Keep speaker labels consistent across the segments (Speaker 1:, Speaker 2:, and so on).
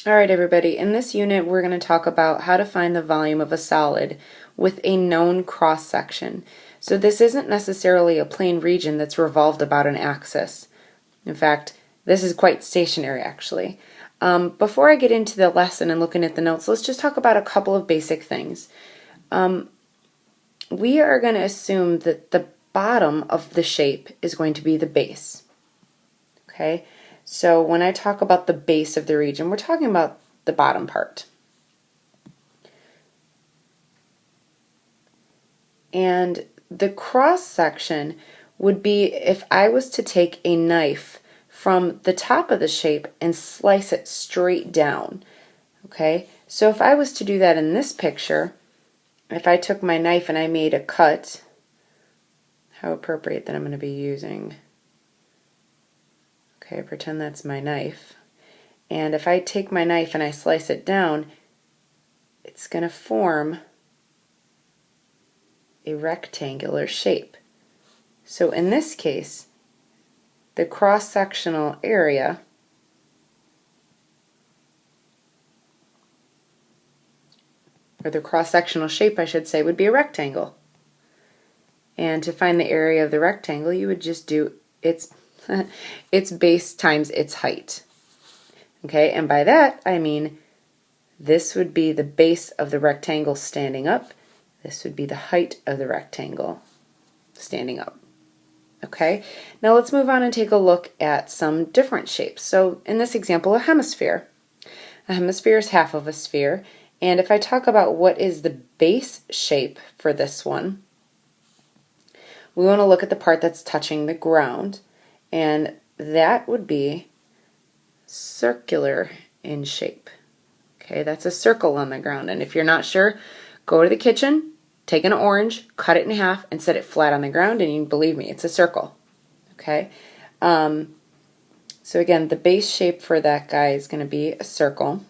Speaker 1: All right, everybody, in this unit we're going to talk about how to find the volume of a solid with a known cross-section. So this isn't necessarily a plane region that's revolved about an axis. In fact, this is quite stationary actually. Before I get into the lesson and looking at the notes, let's just talk about a couple of basic things. We are going to assume that the bottom of the shape is going to be the base. Okay? So when I talk about the base of the region, we're talking about the bottom part. And the cross section would be if I was to take a knife from the top of the shape and slice it straight down. Okay? So if I was to do that in this picture, if I took my knife and I made a cut, how appropriate that I'm going to be using. Okay, pretend that's my knife. And if I take my knife and I slice it down, it's going to form a rectangular shape. So in this case, the cross-sectional area or the cross-sectional shape, I should say, would be a rectangle. And to find the area of the rectangle, you would just do its base times its height. Okay, and by that I mean this would be the base of the rectangle standing up. This would be the height of the rectangle standing up. Okay, now let's move on and take a look at some different shapes. So in this example, a hemisphere. A hemisphere is half of a sphere, and if I talk about what is the base shape for this one, we want to look at the part that's touching the ground, and that would be circular in shape. Okay, that's a circle on the ground, and if you're not sure, go to the kitchen, take an orange, cut it in half, and set it flat on the ground, and you believe me, it's a circle. Okay, so again, the base shape for that guy is going to be a circle.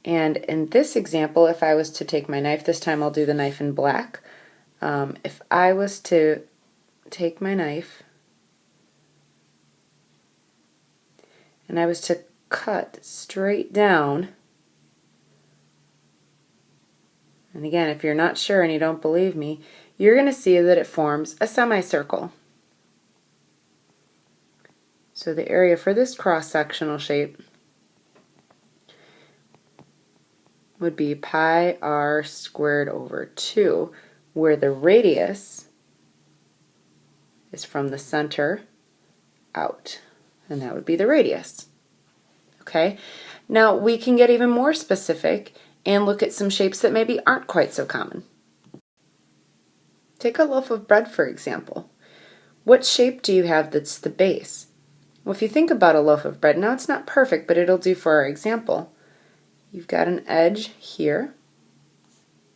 Speaker 1: And in this example, if I was to take my knife, this time I'll do the knife in black. If I was to take my knife and I was to cut straight down, and again, if you're not sure and you don't believe me, you're going to see that it forms a semicircle. So the area for this cross-sectional shape would be pi r squared over 2, where the radius is from the center out, and that would be the radius. Okay, now we can get even more specific and look at some shapes that maybe aren't quite so common. Take a loaf of bread, for example. What shape do you have that's the base? Well, if you think about a loaf of bread, now it's not perfect, but it'll do for our example. You've got an edge here,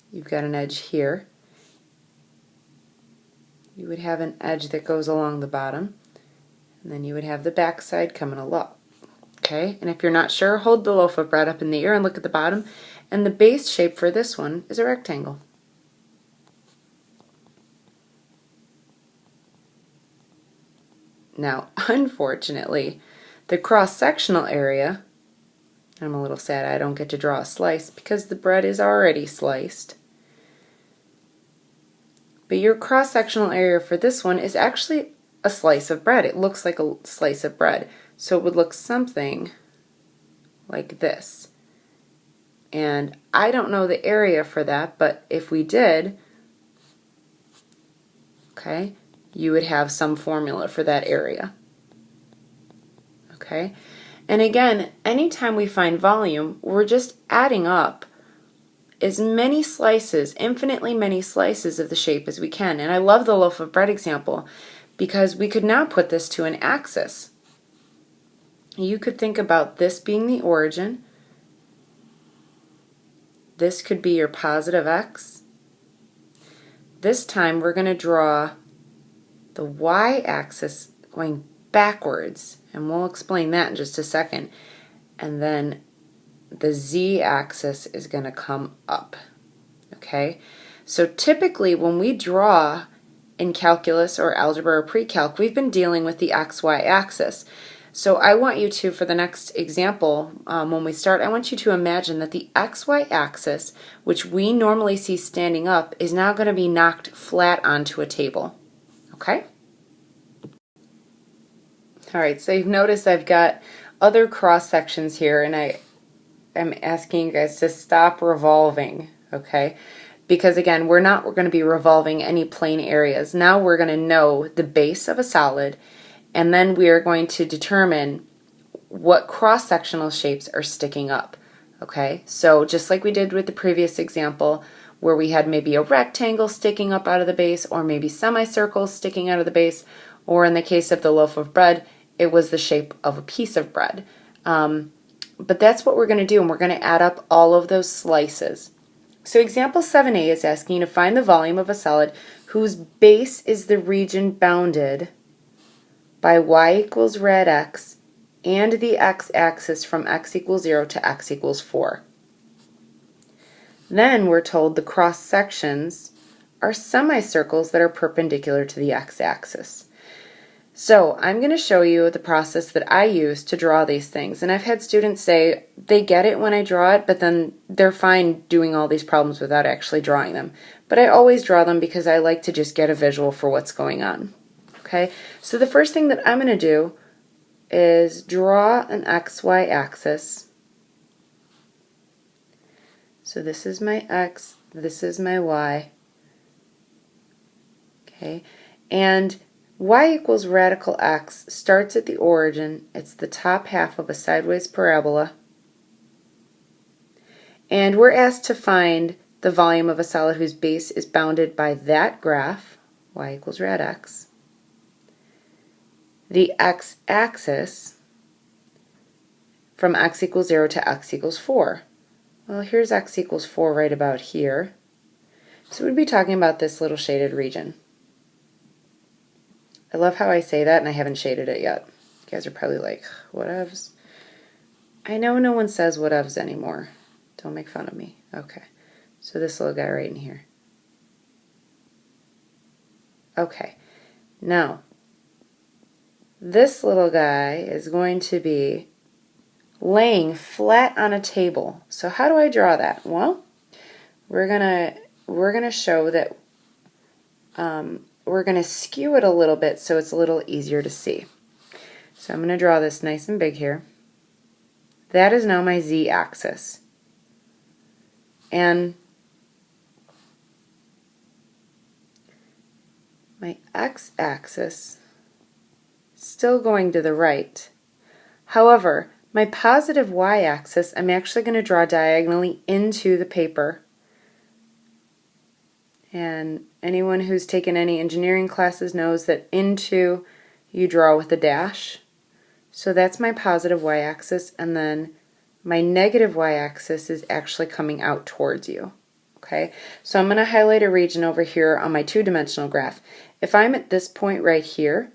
Speaker 1: you've got an edge here, you would have an edge that goes along the bottom, and then you would have the back side coming along. Okay, and if you're not sure, hold the loaf of bread up in the air and look at the bottom, and the base shape for this one is a rectangle. Now, unfortunately, the cross-sectional area, I'm a little sad I don't get to draw a slice because the bread is already sliced. But your cross-sectional area for this one is actually a slice of bread. It looks like a slice of bread. So it would look something like this. And I don't know the area for that, but if we did, okay, you would have some formula for that area. Okay? And again, anytime we find volume, we're just adding up as many slices, infinitely many slices of the shape as we can. And I love the loaf of bread example because we could now put this to an axis. You could think about this being the origin. This could be your positive x. This time we're going to draw the y-axis going backwards, and we'll explain that in just a second. And then the z-axis is going to come up. Okay? So typically when we draw in calculus or algebra or pre-calc, we've been dealing with the XY axis. So I want you to, for the next example, when we start, I want you to imagine that the XY axis, which we normally see standing up, is now going to be knocked flat onto a table. Okay? All right, so you've noticed I've got other cross sections here, and I'm asking you guys to stop revolving, okay? Because again, we're going to be revolving any plane areas. Now we're going to know the base of a solid, and then we are going to determine what cross-sectional shapes are sticking up, okay? So just like we did with the previous example, where we had maybe a rectangle sticking up out of the base, or maybe semicircles sticking out of the base, or in the case of the loaf of bread, it was the shape of a piece of bread. But that's what we're going to do, and we're going to add up all of those slices. So example 7a is asking you to find the volume of a solid whose base is the region bounded by y equals rad x and the x-axis from x equals 0 to x equals 4. Then we're told the cross sections are semicircles that are perpendicular to the x-axis. So I'm going to show you the process that I use to draw these things. And I've had students say they get it when I draw it, but then they're fine doing all these problems without actually drawing them. But I always draw them because I like to just get a visual for what's going on. Okay, so the first thing that I'm going to do is draw an XY axis. So this is my X, this is my Y. Okay, and y equals radical x starts at the origin. It's the top half of a sideways parabola. And we're asked to find the volume of a solid whose base is bounded by that graph, y equals rad x, the x-axis from x equals 0 to x equals 4. Well, here's x equals 4 right about here. So we'd be talking about this little shaded region. I love how I say that and I haven't shaded it yet. You guys are probably like, whatevs? I know no one says whatevs anymore. Don't make fun of me. Okay, so this little guy right in here. Okay, now this little guy is going to be laying flat on a table. So how do I draw that? Well, we're gonna show that we're going to skew it a little bit so it's a little easier to see. So I'm going to draw this nice and big here. That is now my z-axis. And my x-axis still going to the right. However, my positive y-axis I'm actually going to draw diagonally into the paper. And anyone who's taken any engineering classes knows that into you draw with a dash. So that's my positive y-axis, and then my negative y-axis is actually coming out towards you. Okay, so I'm going to highlight a region over here on my two-dimensional graph. If I'm at this point right here,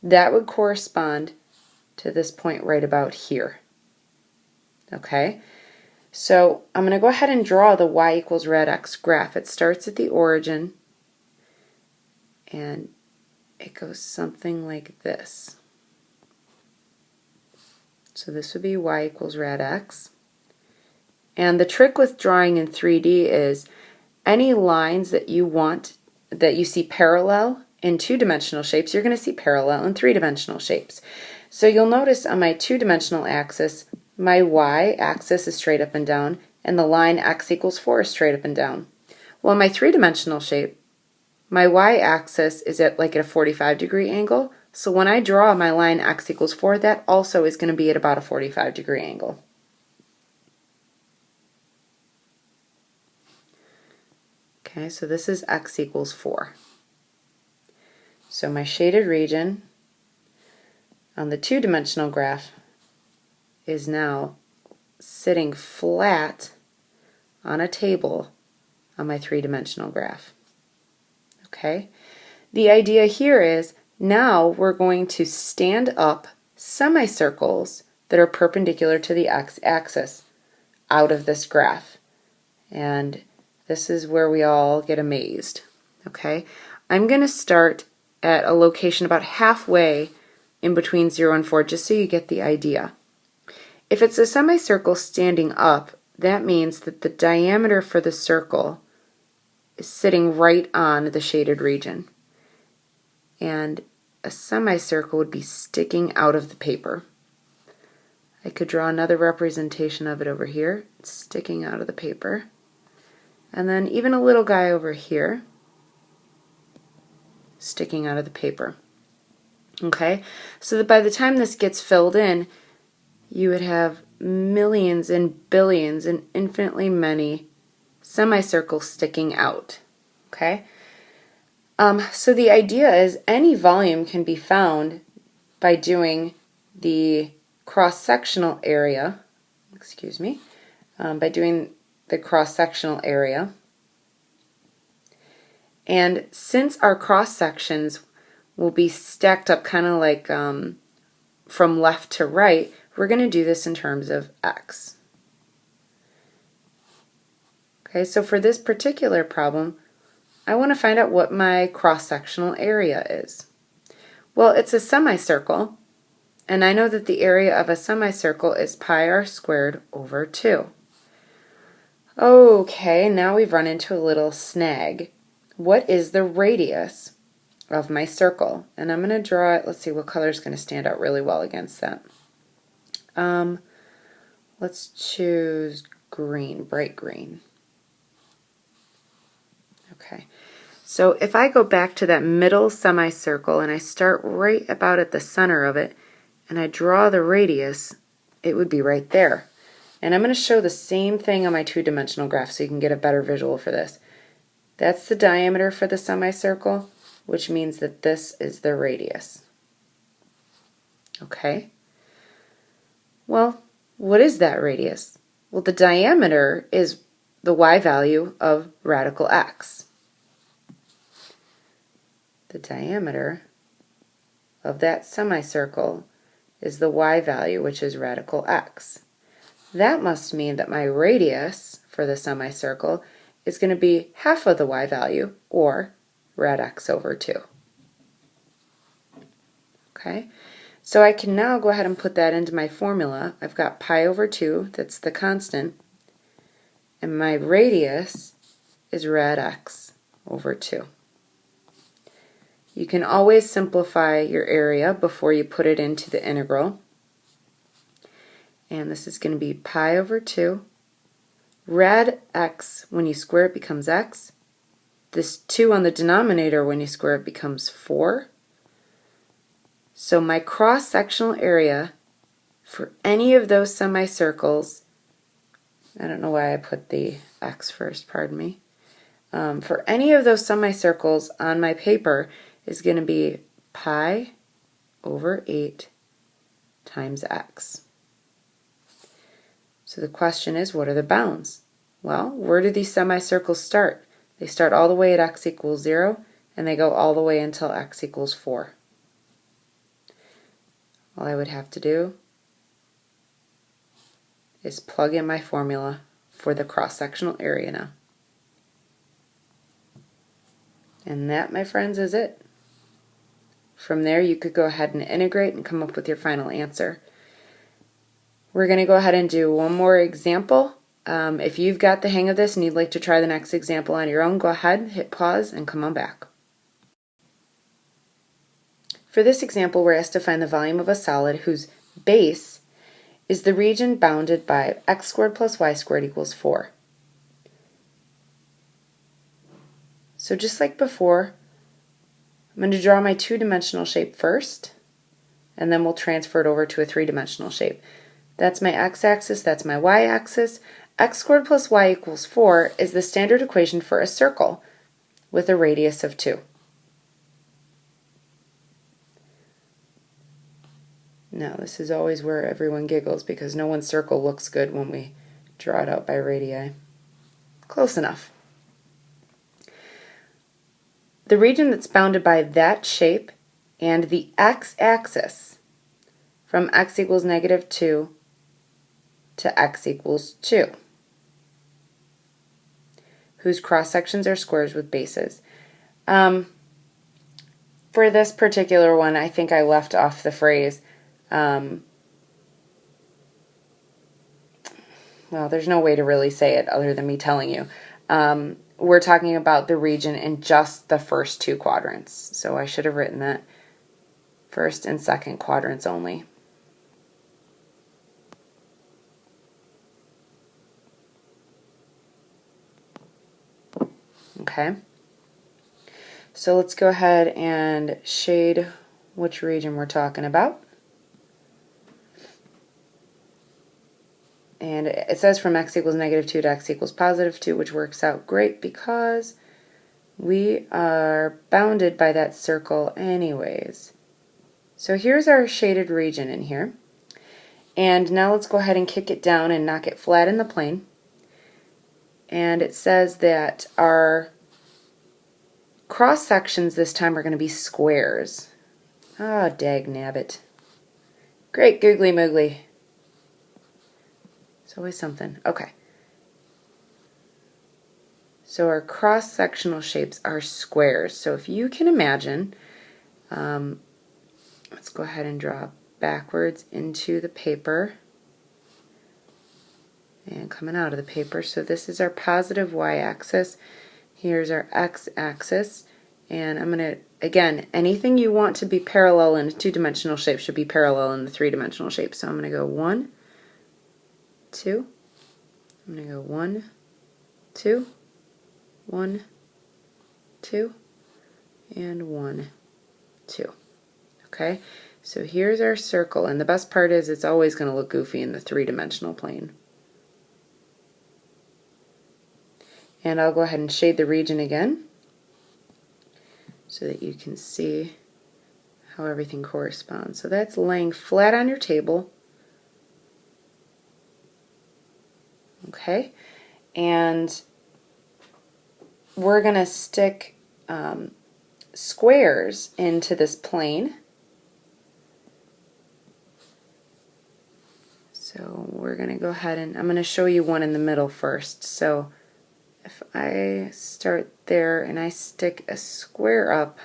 Speaker 1: that would correspond to this point right about here. Okay. So I'm going to go ahead and draw the y equals rad x graph. It starts at the origin and it goes something like this. So this would be y equals rad x. And the trick with drawing in 3D is any lines that you want, that you see parallel in two-dimensional shapes, you're going to see parallel in three-dimensional shapes. So you'll notice on my two-dimensional axis, my y-axis is straight up and down, and the line x equals 4 is straight up and down. Well, in my three-dimensional shape, my y-axis is at a 45-degree angle, so when I draw my line x equals 4, that also is going to be at about a 45-degree angle. Okay, so this is x equals 4. So my shaded region on the two-dimensional graph is now sitting flat on a table on my three-dimensional graph. Okay? The idea here is now we're going to stand up semicircles that are perpendicular to the x-axis out of this graph. And this is where we all get amazed. Okay? I'm going to start at a location about halfway in between 0 and 4, just so you get the idea. If it's a semicircle standing up, that means that the diameter for the circle is sitting right on the shaded region. And a semicircle would be sticking out of the paper. I could draw another representation of it over here. It's sticking out of the paper. And then even a little guy over here, sticking out of the paper. Okay, so that by the time this gets filled in, you would have millions and billions and infinitely many semicircles sticking out. Okay, so the idea is any volume can be found by doing the cross-sectional area, by doing the cross-sectional area. And since our cross-sections will be stacked up kind of like from left to right, we're going to do this in terms of x. Okay, so for this particular problem, I want to find out what my cross-sectional area is. Well, it's a semicircle, and I know that the area of a semicircle is pi r squared over 2. Okay, now we've run into a little snag. What is the radius of my circle? And I'm going to draw it. Let's see what color is going to stand out really well against that. Let's choose green, bright green. Okay, so if I go back to that middle semicircle and I start right about at the center of it and I draw the radius, it would be right there. And I'm going to show the same thing on my two-dimensional graph so you can get a better visual for this. That's the diameter for the semicircle, which means that this is the radius. Okay? Well, what is that radius? Well, the diameter is the y value of radical x. The diameter of that semicircle is the y value, which is radical x. That must mean that my radius for the semicircle is going to be half of the y value, or rad x over 2. Okay, so I can now go ahead and put that into my formula. I've got pi over 2, that's the constant, and my radius is rad x over 2. You can always simplify your area before you put it into the integral. And this is going to be pi over 2. Rad x, when you square it, becomes x. This 2 on the denominator, when you square it, becomes 4. So my cross-sectional area for any of those semicircles, I don't know why I put the x first, pardon me. For any of those semicircles on my paper is going to be pi over 8 times x. So the question is, what are the bounds? Well, where do these semicircles start? They start all the way at x equals 0, and they go all the way until x equals 4. All I would have to do is plug in my formula for the cross-sectional area now. And that, my friends, is it. From there, you could go ahead and integrate and come up with your final answer. We're going to go ahead and do one more example. If you've got the hang of this and you'd like to try the next example on your own, go ahead, hit pause, and come on back. For this example, we're asked to find the volume of a solid whose base is the region bounded by x squared plus y squared equals 4. So just like before, I'm going to draw my two-dimensional shape first, and then we'll transfer it over to a three-dimensional shape. That's my x-axis, that's my y-axis. X squared plus y equals 4 is the standard equation for a circle with a radius of 2. Now, this is always where everyone giggles because no one's circle looks good when we draw it out by radii. Close enough. The region that's bounded by that shape and the x-axis from x equals -2 to x equals 2, whose cross-sections are squares with bases. for this particular one, I think I left off the phrase, well, there's no way to really say it other than me telling you. We're talking about the region in just the first two quadrants. So I should have written that first and second quadrants only. Okay. So let's go ahead and shade which region we're talking about. And it says from x equals -2 to x equals +2, which works out great because we are bounded by that circle anyways. So here's our shaded region in here. And now let's go ahead and kick it down and knock it flat in the plane. And it says that our cross sections this time are going to be squares. Ah, dag nabbit. Great googly moogly. It's always something. Okay. So our cross-sectional shapes are squares. So if you can imagine, let's go ahead and draw backwards into the paper and coming out of the paper. So this is our positive y-axis. Here's our x-axis. And I'm going to, again, anything you want to be parallel in a two-dimensional shape should be parallel in the three-dimensional shape. So I'm going to go 1, 2. I'm going to go 1, 2, 1, 2, and 1, 2. Okay, so here's our circle, and the best part is it's always going to look goofy in the three-dimensional plane. And I'll go ahead and shade the region again so that you can see how everything corresponds. So that's laying flat on your table. Okay, and we're going to stick squares into this plane. So we're going to go ahead and I'm going to show you one in the middle first. So if I start there and I stick a square up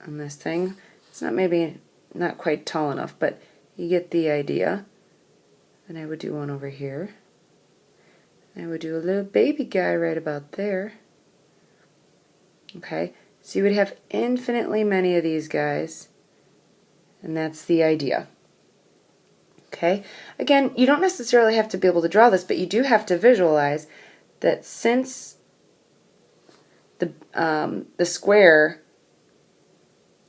Speaker 1: on this thing, it's maybe not quite tall enough, but you get the idea. Then I would do one over here. I would do a little baby guy right about there. Okay, so you would have infinitely many of these guys, and that's the idea. Okay, again, you don't necessarily have to be able to draw this, but you do have to visualize that since the square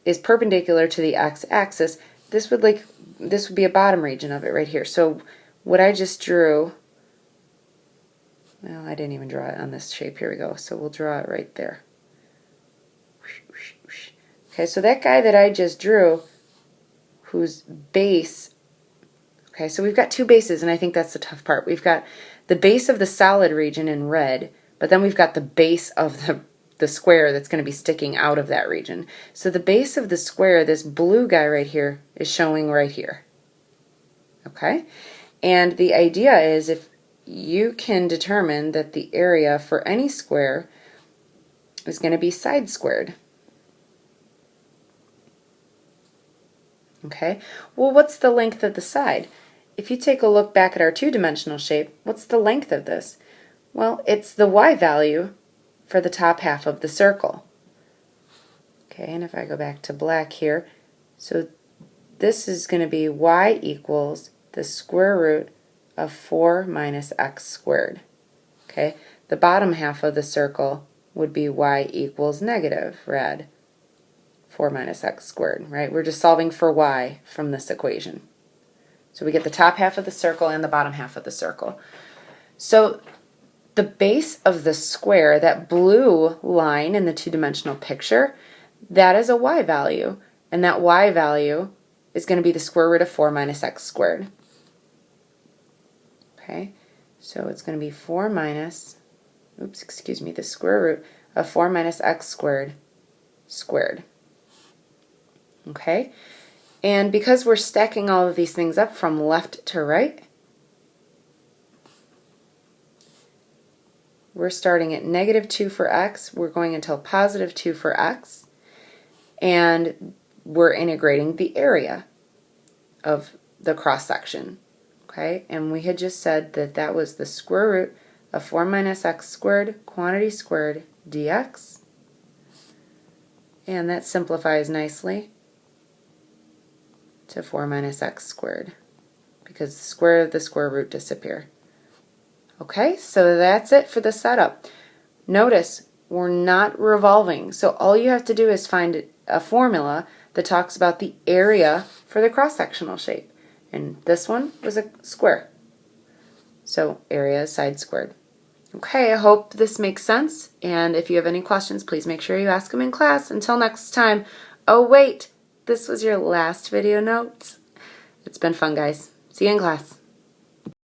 Speaker 1: is perpendicular to the x-axis, this would be a bottom region of it right here. So what I just drew, well, I didn't even draw it on this shape. Here we go. So we'll draw it right there. Okay, so that guy that I just drew, whose base, okay, so we've got two bases, and I think that's the tough part. We've got the base of the solid region in red, but then we've got the base of the square that's going to be sticking out of that region. So the base of the square, this blue guy right here, is showing right here. Okay? And the idea is if you can determine that the area for any square is going to be side squared. Okay? Well, what's the length of the side? If you take a look back at our two-dimensional shape, what's the length of this? Well, it's the y value for the top half of the circle. Okay, and if I go back to black here, so this is going to be y equals the square root of 4 minus x squared. Okay, the bottom half of the circle would be y equals negative, rad, 4 minus x squared, right? We're just solving for y from this equation. So we get the top half of the circle and the bottom half of the circle. So the base of the square, that blue line in the two-dimensional picture, that is a y value, and that y value is going to be the square root of 4 minus x squared. Okay, so it's going to be 4 minus, the square root of 4 minus x squared squared. Okay, and because we're stacking all of these things up from left to right, we're starting at -2 for x, we're going until +2 for x, and we're integrating the area of the cross section. Okay, and we had just said that that was the square root of 4 minus x squared, quantity squared, dx. And that simplifies nicely to 4 minus x squared, because the square of the square root disappear. Okay, so that's it for the setup. Notice we're not revolving, so all you have to do is find a formula that talks about the area for the cross-sectional shape. And this one was a square. So area is side squared. Okay, I hope this makes sense, and if you have any questions, please make sure you ask them in class. Until next time. Oh wait, this was your last video notes. It's been fun, guys. See you in class.